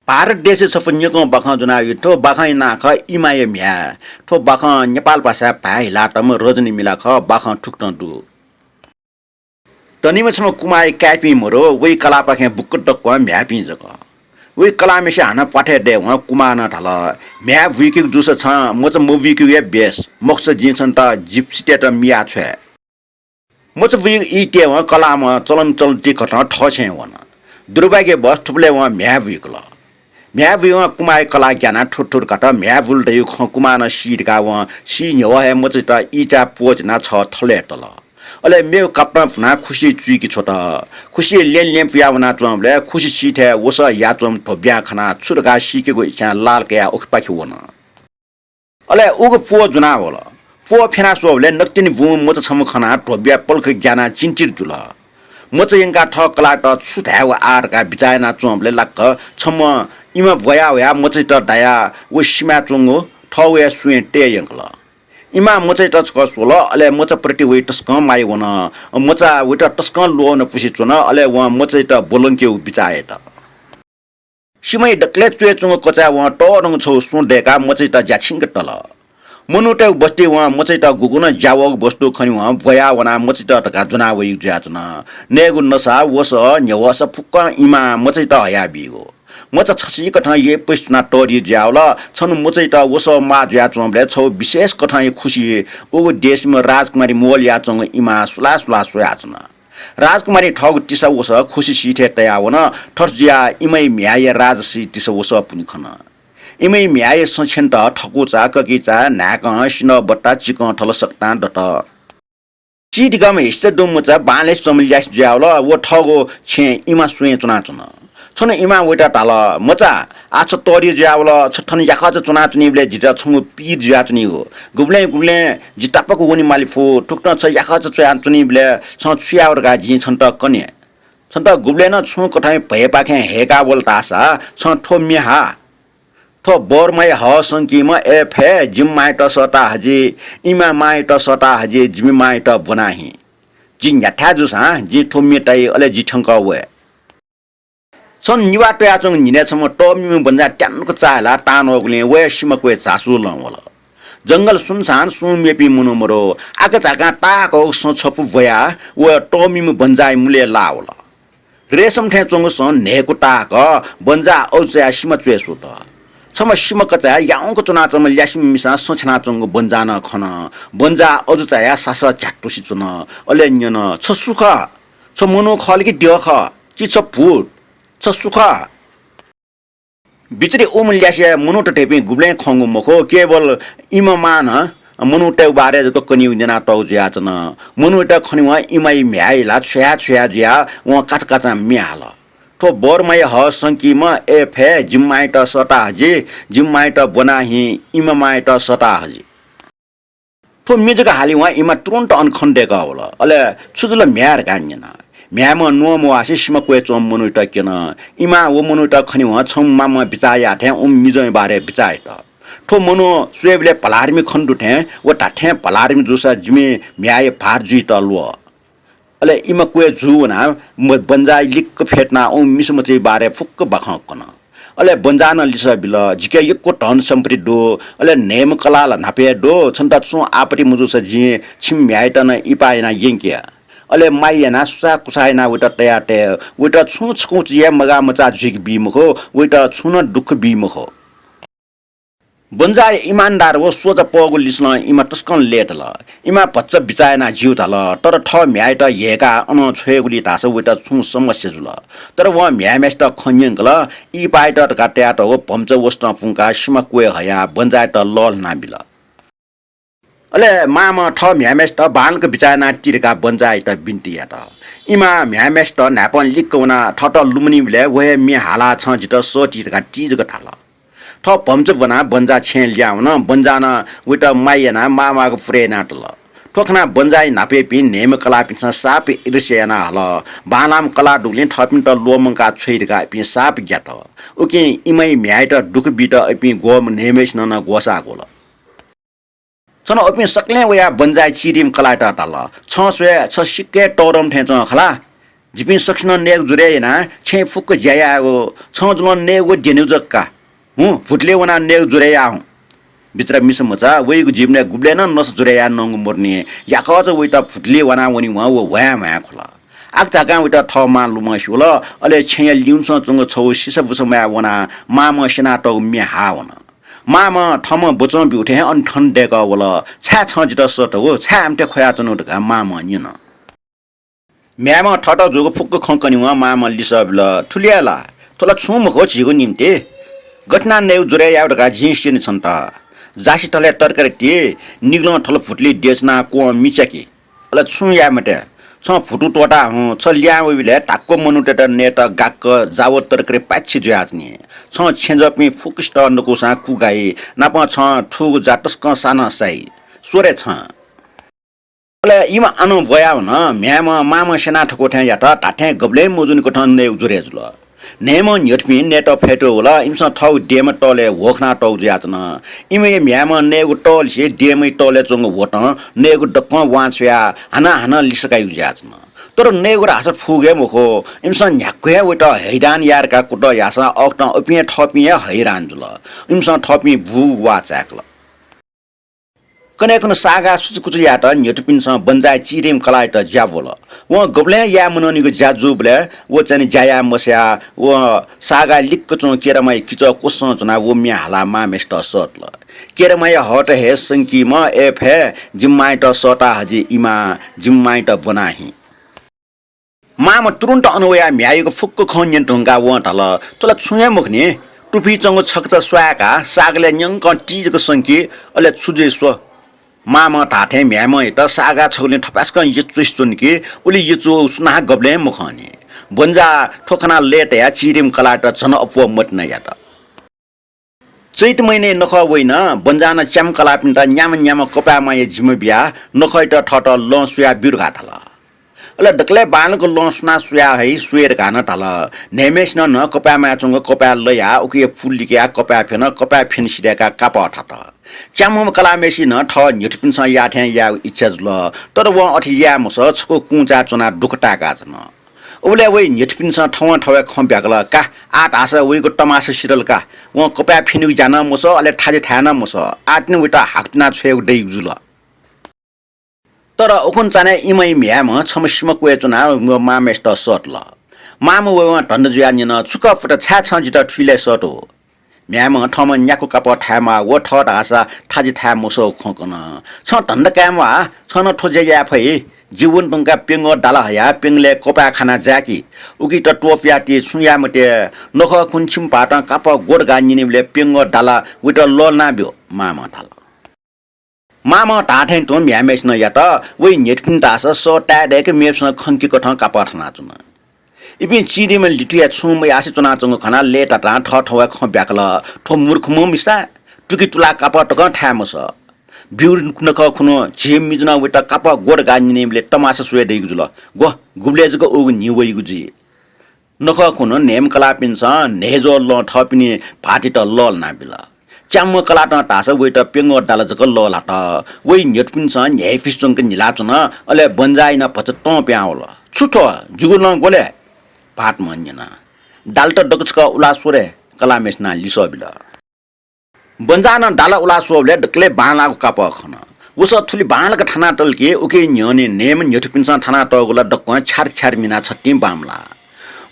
भारत देश सफन्यको बख जुना ठो बख ना ख इमाय म्या ठो बख नेपाल भाषा भाइ लाटम रजनी मिला ख बख ठुक्ट दु तनिमसम कुमाई क्यापी मरो वइ कला पाखे बुक्क क म्या पि जक वइ कला मेसे हाना पाठे दे व कुमा न ढल म्या विकि जुस छ म च म विकि या बेस मक्स जिन्छन् त जिप स्टेट मिया छ म च वि इटे व कला म चलन चलती खट ठ छ वन दुर्भाग्य बस थुप्ले व म्या विकल म्या विवा कुमाई कला ज्ञाना ठुठुर काट म्या बुल्दै कुमा न सिरका व सि न्यो हे म च त इचा पोज ना छ थले तल अले मे कपना फना खुशी चुकी छोट खुशी लेन लेन पियावना चमले खुशी सिथे वस या चम भब्या खना छुरगा सिकेको इच्छा लाल के उखपाखि वन अले उग पो जुना होला पो फेना सोले नक्तिनी भूम म च छम खना भब्या पल्ख ज्ञाना चिन्चिर जुल म च यंका ठ कला त छुट्याउ आरका बिचायना चमले लक्क छम इमा भया भया म च त दया व सिमा चंगो ठवे सुए टे यंकला इमा म च त छ सोल अले म च प्रति वे टस्क माइ वन म च वे त टस्क लो न पुसि चुन अले व म च त बोलंके बिचाए त सिमै डक्ले चुए चंगो कचा व ट रंग छौ सु डेका म च त ज्याछिङ टल मनुटे बस्ती व म च त गुगुन जावग बस्तु खनि व भया वना म च त का जुना व ज्याचन नेगु नसा वस न्यवस फुक्क इमा म च त हया बिगो म च छसी कथा ये पस्ना टोरी ज्यावला छन म च त वस मा ज्या चमले छौ विशेष कथा खुशी ओ देशमा राजकुमारी मोल या चंग इमा सुला सुला सोयाचन राजकुमारी ठग टिसा वस खुशी सिथे तयावन ठर्जिया इमै म्याय राजसी टिसा वस पुनि खन इमै म्याय सछेन्ट ठकुचा ककिचा नाक सिन बट्टा चिक ठल सक्ता दत चिटगम हिस्से दुमुचा बाले समल्यास ज्यावला वो ठगो छे इमा सुए चुना चुन छन इमा वेटा टाल मचा आछ तोरी ज्यावला छठन याखा चुना चुनिबले जिटा छमु पीर ज्या चुनि हो गुब्ले गुब्ले जिटापको वनि मालिफो ठुक्न छ याखा चुया चुनिबले छ छुयावर गा जि छन्त कन्या छन्त गुब्ले न छु कठाइ भए पाखे हेका बोल तासा छ ठो मिहा ठो बोरमय ह संकीमा एफे जिम माइट सटा हजी इमा माइट सटा हजी जिम माइट बनाही जिन याठा जुसा जि ठो मिटाइ अले जि ठंक वे सन निवा टया चंग निने छम टोमी बन्जा ट्यानको चाला तानोगले वे सिमको चासु लवला जंगल सुनसान सुमेपी मुनुमरो आका चाका टाको छपु भया व टोमी बन्जाइ मुले लावला रेशम थे चंग सन नेको टाक बन्जा औचा सिम चेसु त छम सिम कचा याउको चुना चम ल्यासिम मिसा सोचना चंग बन्जा न खन बन्जा अजुचा या सास झ्याक्टुसी चुन अले न्यन छ सुख छ मनो खलकी देख चि छ फुट छ सुख बिचरी उमल्यासिया मनुट टेपी गुब्ले खंगु मखो केवल इममान मनुटे बारे जको कनि जना टौ ज्याचन मनुट खनिवा इमाइ म्याइला छया छया ज्या व काच काचा म्याल तो बोरमय ह संकीम एफे जिम्माइट सटा हजी जिम्माइट बनाही इममाइट सटा हजी तो मिजका हाली व इमा तुरन्त अनखण्डेका होला अले छुजुल म्यार गान्यना म्याम नोमो आसिसम क्वे चोम मनुट केन इमा वो मनुट खनि व छम माम बिचाया थे मिजय बारे बिचाय त ठो मनो स्वेबले पलारमी खण्डु थे व टाठे पलारमी जुसा जिमे म्याय फार जुइ तलव अले इमा क्वे जुना बन्जाइ लिक फेटना ओ मिसमचे बारे फुक्क बखकन अले बन्जान लिस बिल जिके यको टन सम्पति दो अले नेम कलाल नापे दो छन्ता छु आपरि मुजुस जि छिम म्यायटन इपायना यंकिया अले माइना सुसा कुसाइना उटा तयाटे उटा छु छकुच या मगा मचा जिक बिमखो उटा छुन दुख बिमखो बन्जाय इमानदार वो सोच पगु लिस्न इमा टस्कन लेटल इमा पच्च बिचायना जिउ तल तर ठ म्याइट येका अन छेगुली तास उटा छु समस्या जुल तर व म्यामेस्ट खन्यंकल इ पाइट काट्याट हो पम्च वस्त फुंका सिमा क्वे हया बन्जाय त लल नाबिल अले माम ठ म्यामेस्ट बालक बिचायना तिरका बन्जाय त बिन्तिया त इमा म्यामेस्ट नापन लिकवना ठट लुमनीले वे मि हाला छ जित सो तिरका तिजक थाल ठ पम्च बना बन्जा छे ल्याउन बन्जाना उटा माइना मामाको फ्रेना तल ठोखना बन्जाइ नापे पि नेम कला पिछ साप इरसेना हल बानाम कला डुले ठपिन त लोमंका छैरका पि साप ग्याट ओके इमै म्याइट दुख बिट पि गोम नेमेस न गोसा गोल छन अपि सक्ले वया बन्जाइ चिरिम कलाटा टाल छ स्वे छ सिक्के टोरम थे खला जिपिन सक्सन नेग जुरे ना छे फुक ज्यायागो छजल नेगो जेनु जक्का फुटले वना नेग जुरे आउ बिचरा मिसमचा वइगु जिमले गुब्ले न नस जुरे या नंग मोर्ने याकज वइटा फुटले वना वनी वा वा मा खोला आक जागा वइटा थमा लुम शुल अले छे लिउस चंग छौ सिस बुसमा वना माम सेना त मे हावन माम थम बचो बिउठे अन ठन डेक वल छा छ जित सट हो छा आमते खया चनु ढका माम निन म्याम ठट जोगो फुक्क खंकनी वा माम लिसबल ठुलियाला तोला छुम हो छिगो निम्ते घटना नेउ जुरे या ढका जिंसिन छन् त जासी तले तरकारी टे निग्लो ठल फुटली डेचना को मिचकी अले छु या मटे छ फुटु टोटा हु छ ल्या विले टाक्को मनुटेट नेट गाक्क जाव तरकारी पाछि जुयाजनी छ छेजपि फुकस्ट नको सा कुगाई नाप छ ठुग जाटस्क साना साई सोरे छ अले इमा अनु भया न म्याम माम सेना ठको ठ्या या त टाठे गब्ले मोजुनको ठन ने उजुरे जुल नेम न्यटपि नेट फेटो होला इमसा थौ डेम टले होखना टौ ज्याचन इमे म्याम नेगु टल से डेम टले चंग वट नेगु डक्क वाछ्या हना लिसकाइ ज्याचन तर नेगु रास फुगे मुखो इमसा न्याक्वे वट हैरान यार का कुट यासा अक्ट अपिए थपिए हैरान जुल इमसा थपि भु वाचाकल कनेकन सागा सुचकुच यात न्यटपिनस बन्जाय चिरेम कलाइत ज्यावल व गब्ले या मननिको ज्याजुबले व चाहिँ जाया मस्या व सागा लिक्क चो केरमाई किच कोस जना व म्या हाला मा मेस्ट सतल केरमाई हट हे संकी म एफ हे जिम्माइत सटा हजी इमा जिम्माइत बनाही माम तुरुन्त अनुया म्यायको फुक्क खन्यन ढंगा व तल तला छुया मुखने टुपी चंगो छक्चा स्वाका सागले न्यंक टीजको संकी अले छुजे स्व माम टाठे म्याम त सागा छौले ठपास्क यचुस्तुन कि उली यचु सुना गब्ले मुखने बन्जा ठोखना लेट या चिरिम कलाट छन अपव मत न यात चैत महिने नख होइन बन्जाना च्याम कलापिन्टा न्याम कपामा य जिम बिया नखैट ठट ल सुया बिरघाटल अले डकले बानको ल सुना सुया है सुएर घान टल नेमेस न कपामा चंग कपा लया उके फुल्लिका कपा फेन कपा फेन सिरेका काप ठट च्याम कलामेसी न ठ न्यटपिनस याठ्या या इच्छा जुल तर व अठी या मस छको कुचा चना दुखटाका छन उले वइ न्यटपिनस ठव खम्प्याकल का आट आसा वइको टमास सिरलका व कपा फेनु जान मस अले ठाजे थाना मस आट्ने उटा हाक्तना छेउ दै जुल तर ओखन चाने इमै म्याम छमसिम क्वेचना मामेस्ट सटल माम व ढन्ड जुयानिन छुक फुट छा छ जित ठुले सटो म्याम ठम न्याको कप ठामा व ठट आसा ठाजी ठा मसो खकन छ ढन्ड कामवा छन ठोजे या फै जीवन टंका पेंग डाला हया पेंगले कपा खाना जाकी उकी त टोफिया ति सुया मटे नख खुनछिम पाट कप गोड गानिनेले पेंग डाला विट लोलना ब्यो माम डाला माम टाठै त म्यामेस न या त वइ नेटपिन तास सो टाडेक मेप्स खंकी कठ कप ठना चुन इबिन चिरिम लिटिया छुम यासे चुना चंग खना लेटा टा ठ ठवा ख ब्याकल ठो मूर्ख म मिसा टुकी टुला कप टक ठामस बिउर नख खुनो झिम मिजना विट कप गोड गानिनेले तमासा सुए दैगु जुल गो गुब्लेजको उग निवइगु जी नख खुनो नेम कला पिन्छ नेजो ल थपिनी भाटी त लल ना बिला च्याम कलाट टास वेट पेंग डाल जक ललाट वइ नेटपिन छ न्याय फिस्टंक निलाचन अले बन्जाइन पचत प्याउल छुटो जुगुल गोले पाट मन्यना डाल्ट डगचका उलासोरे कलामेसना लिसबिला बन्जान डाल उलासोले डकले बालाको काप खन उस थुली बालक थाना टलके उके न्यने नेम नेटपिन छ थाना टगुला डक छार छार मिना छट्टी बामला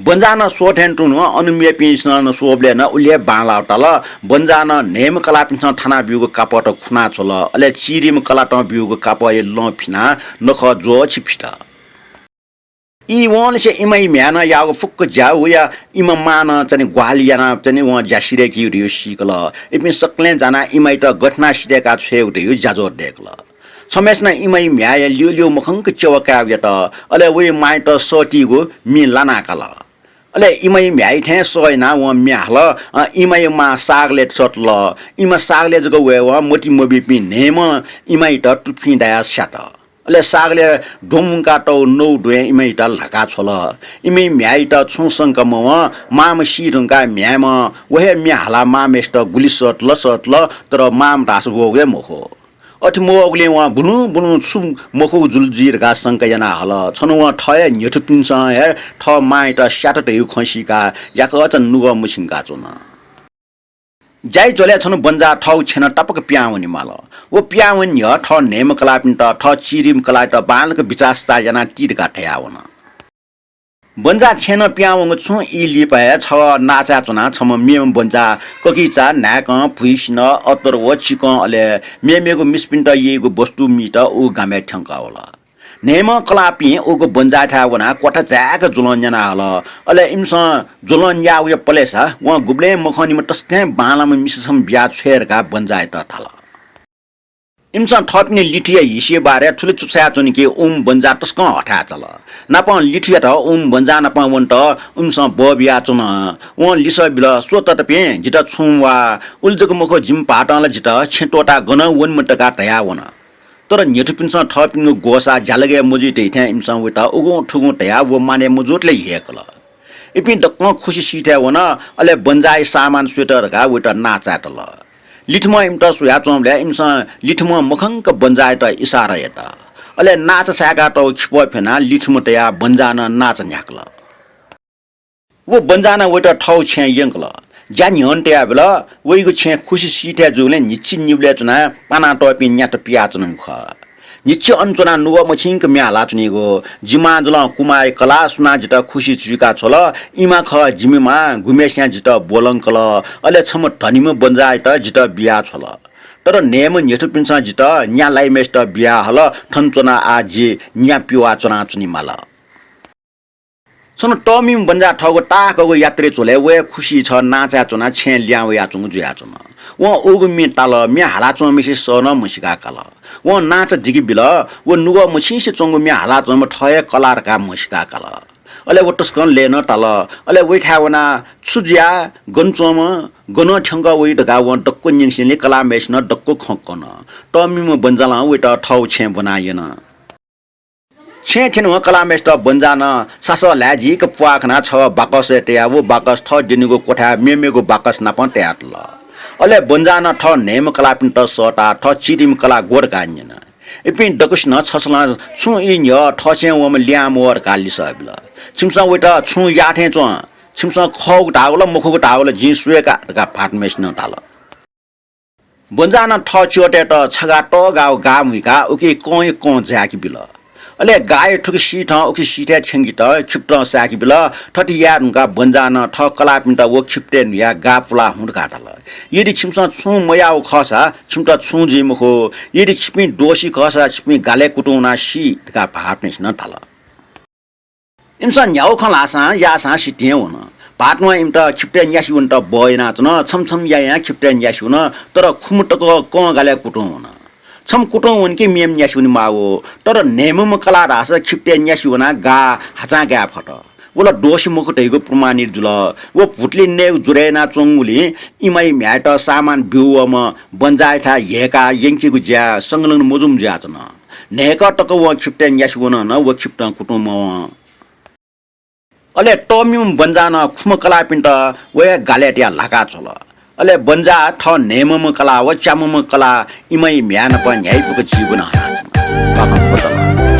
बन्जान सोठेन्टुन अनुम्य पिसन सोबले न उले बाला टल बन्जान नेम कला पिसन थाना बिउको कापट खुना छोल अले चिरिम कलाट बिउको काप ए ल फिना नख जो छिपिटा इ वन से इमै म्यान यागो फुक्क जाउ या इम मान चनि ग्वालियाना चनि व जासिरे कि रियो सिकल इपिन सकले जाना इमै त गठना सिरेका छेउटे यो जाजो देखल समेसना इमै म्याय लियो मखंक चवका यत अले वे माइत सटिगो मि लाना कल अले इमै म्याइ थे सोइना व म्याहल इमै मा सागले सटल इमा सागले जको वे व मोटी मोबी पि नेम इमै त टुफि दाया स्याट अले सागले ढोमुका टौ नौ डुए इमै त लका छोल इमै म्याइ त छुसंक म माम सिरंका म्याम वहे म्याहला मामेस्ट गुली सटल तर माम दास गोगे मोहो अठमोगले वहाँ बुनु बुनु छु मखु जुलजिर गा संकजना हल छनु वहाँ ठय न्यठुपिन्छ हे ठ माइट स्याटट यु खसीका याक अचन नुग मुसिङका चोन जाई जोले छनु बन्जा ठौ छेन टपक प्याउनी माल ओ प्याउनी ह ठ नेम कलापिन्ट ठ चिरिम कलाट बालक विचास जना टिरका ठयाउन बन्जा छेन प्याउङ छु इ लिपाए छ नाचा चुना छम मेम बन्जा ककिचा नाक भुइसिन अतर व चिक अले मेमेको मिसपिन्ट येको वस्तु मिट उ गामे ठंका होला नेम कलापि उको बन्जा ठा वना कोठा जाक जुलन जना हल अले इमस जुलन या उ पलेसा व गुब्ले मखनी म टस्के बालाम मिससम ब्या छेरका बन्जा त थाल इमसन थप्ने लिठिया हिसिए बारे ठुले चुप्सा चुनि के बन्जा टस्क हटा चल नाप लिठिया त बन्जा नाप वन्ट उमस बबिया चुन व लिस बिल सोत त पे जित छुवा उल्जको मुख जिम पाटला जित छेटोटा गन वन मटका टया वन तर नेठुपिन्स थपिन गोसा झालगे मुजि टेठ्या इमसन वेटा उगो ठुगो टया वो माने मुजुटले हेकल इपिन दक्क खुशी सिठ्या वन अले बन्जाई सामान स्वेटर का वेटा नाचाटल लिठम इमट सुया चोमले इमस लिठम मुखंक बन्जाय त इशारा एटा अले नाच सागा त छिप फेना लिठम तया बन्जान नाच न्याकल वो बन्जाना वेट ठौ छे यंकल ज्यान हन्ट्या बेला वइगो छे खुशी सिठ्या जुले निच्छि निब्ले चुना पाना टपि न्याट पिया चुन ख निच्छि अनचुना नुव मछिंक म्याला चुनिगो जिमा जुल कुमाय कला सुना जित खुशी चुका छोल इमा ख जिमिमा गुमेस्या जित बोलंकल अले छम धनिम बन्जाय त जित बिया छोल तर नेम नेठु पिन्सा जित न्या लाइमेस्ट बिया हल ठनचुना आजी न्या पिवा चुना चुनि माला सन टमिम बन्जा ठगो टाकगो यात्रे चोले वे खुशी छ नाचा चुना छे ल्याउ या चुङ जुया चुन व ओगु मि टाल मि हाला चुङ मिसे सन मुसिका कल व नाच जिगि बिल व नुग मुसिसे चुङ मि हाला चुङ ठय कलार का मुसिका कल अले वटस्कन लेन टाल अले वैठावना छुजिया गनचोम गन ठंग वइ डगा व डक्को निङसिले कला मेसन डक्को खकन टमिम बन्जाला वेट ठौ छे बनायन छे छेन व कलामेस्ट बन्जान सास ल्याजी क पुआखना छ बाकस टेया वो बाकस थ दिनुको कोठा मेमेको बाकस न पण टेयाटल अले बन्जान ठ नेम कलापिन्ट सटा ठ चिरिम कला गोर गान्यन इपिन डकुस्न छसला छु इन य ठसे वम ल्याम वर काली सबल छिमसा वेटा छु याठे च छिमसा खौ डागल मुखको डागल जि सुएका का फाटमेस न टाल बन्जान ठ चोटे त छगा ट गाउ गामुका उके कोइ को जाकी बिल अले गाय ठुक सीठ उकि सीठे छेंगी त छिप्ट साकी बिल ठटी या नुका बन्जान ठ कलापिन्ट वो छिप्टे या गाफुला हुड काटल यदि छिमसा छु मयाउ खसा छिमट छु जी मुखो यदि छिपि दोसी खसा छिपि गाले कुटुना सी का भाटनेस न टाल इमसा न्याउ खलासा यासा सिटे हुन पाटमा इमट छिप्टे न्यासी हुन त बयना चन छमछम या छिप्टे न्यासी हुन तर खुमटको क गाले कुटुन छम कुटो उनकी मेम न्यासुनि माओ तर नेमम कला रास खिप्टे न्यासुना गा हाचा गा फट वला दोष मुखटेको प्रमाणित जुल वो फुटली ने जुरेना चोंगुली इमाइ म्याट सामान बिउम बन्जायठा हेका यंकीको ज्या संगलन मुजुम ज्या चन नेक टक व खिप्टे न्यासुना न व खिप्ट कुटुम अले टमिम बन्जान खुम कला पिन्ट वे गालेटिया लाका चल अले बन्जा ठ नेमम कला व चामम कला इमै म्यान प न्यायपुको जीवन हाना छ